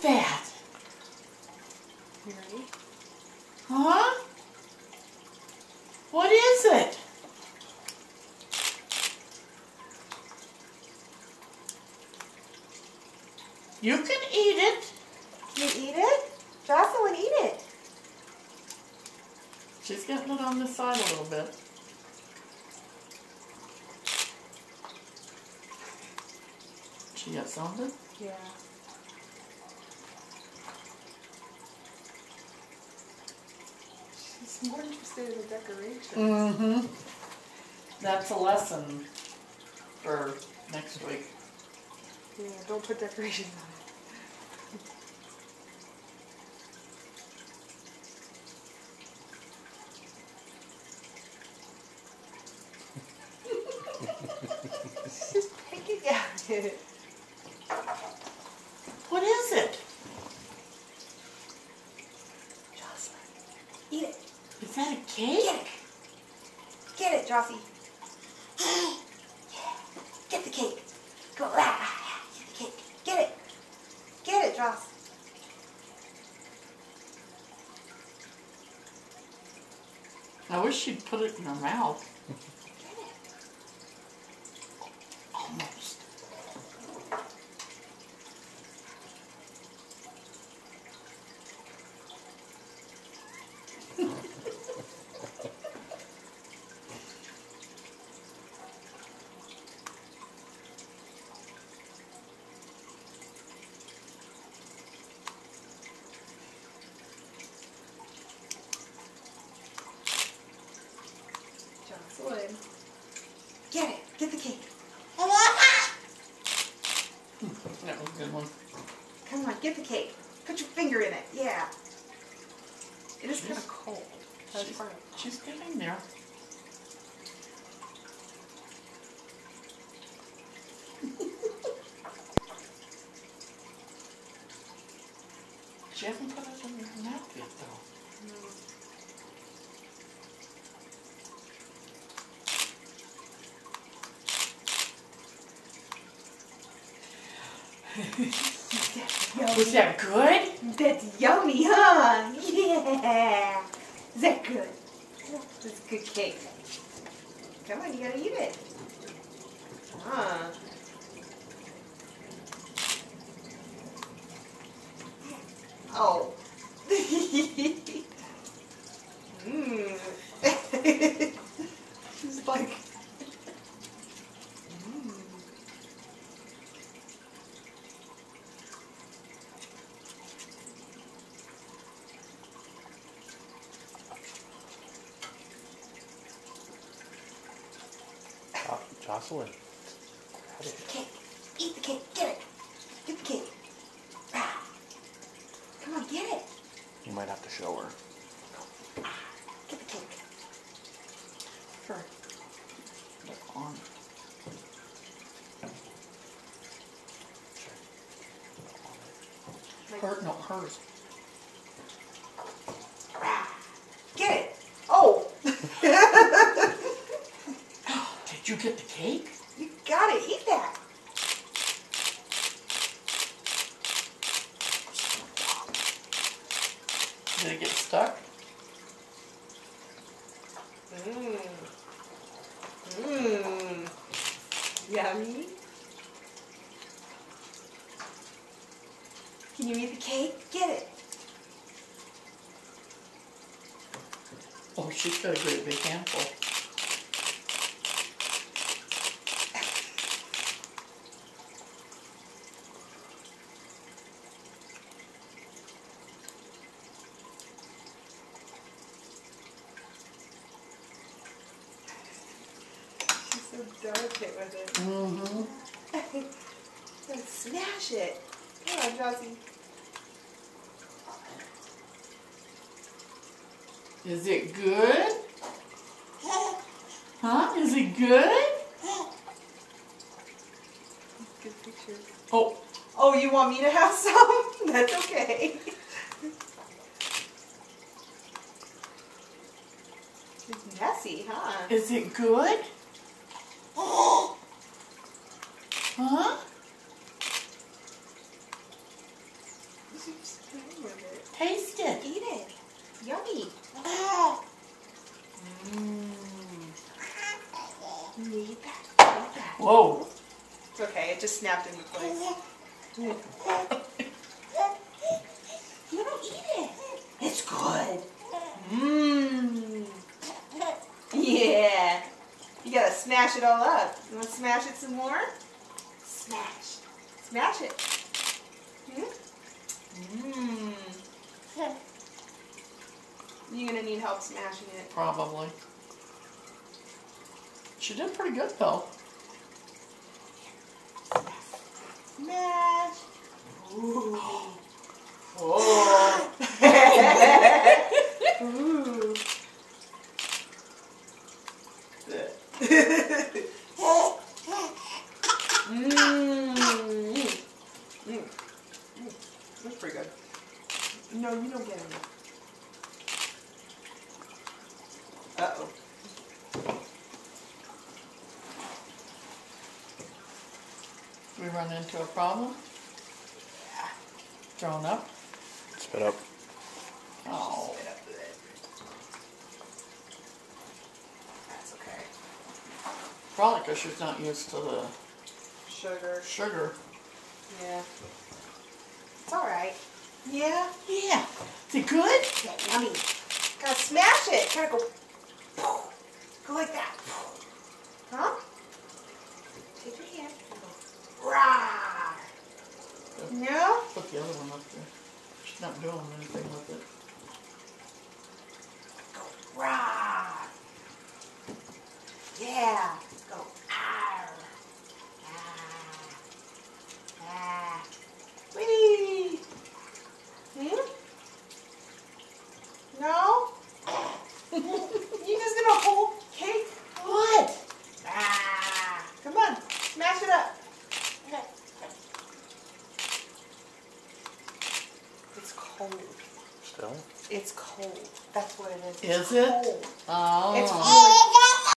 that? You ready? Huh? What is it? You can eat it. You eat it? Jocelyn, eat it. She's getting it on the side a little bit. She got something? Yeah. She's more interested in the decoration. Mm-hmm. That's a lesson for next week. Yeah, don't put decorations on it. She's just picking at it. What is it? Jocelyn, eat it. Is that a cake? Get it. Get it, Jossie. Yeah. Get the cake. Go. Get the cake. Get it. Get it, Joss. I wish she'd put it in her mouth. Get it. Almost. Jocelyn. Get it. Get the cake. That was a good one. Come on, get the cake. Put your finger in it. Yeah. It is kind of cold. That's fine. She's getting there. She hasn't put it in her mouth yet, though. Was that good? That's yummy, huh? Yeah. Is that good? That's good cake. Come on, you gotta eat it. Huh. Oh. Mmm. She's like... Jocelyn. Eat the cake. Eat the cake. Get it. Get the cake. Ah. Come on, get it. You might have to show her. Get the cake. Sure. Look on. Her, no, hers. Ah. Get it. Oh. Did you get the cake? You gotta eat that. Did it get stuck? Mmm. Mmm. Yummy. Can you eat the cake? Get it. Oh, she's got a great big handful. She's so delicate with it. Mm-hmm. Let's smash it. Come on, Jossie. Is it good? Huh? Is it good? Good picture. Oh, Oh, you want me to have some? That's okay. It's messy, huh? is it good? Huh? Just play with it. Taste it. Eat it. Yummy. You eat that. Eat that. Whoa. It's okay. It just snapped into place. You don't eat it. It's good. Mmm. Yeah. You gotta smash it all up. You wanna smash it some more? Smash. Smash it. Mmm. You're gonna need help smashing it. Probably. She did pretty good though. Smash. Ooh. Oh. Ooh. That's pretty good. No, you don't get it. Uh-oh. We run into a problem? Yeah. Thrown up? Spit up. Oh. Spit up with it. That's okay. Probably because she's not used to the Sugar. sugar. Yeah. It's alright. Yeah? Yeah. Is it good? Yeah, yummy. Gotta smash it. Gotta go. Go like that. Huh? Take your hand and go. Rah! No? Put the other one up there. She's not doing anything with it. Go. Rah! Yeah. Go. Arr. Ah. Ah. Whee! No? You just gonna hold cake? What? Ah! Come on, smash it up. It's cold. Still? It's cold. That's what it is. Is It's it? cold. Oh. It's really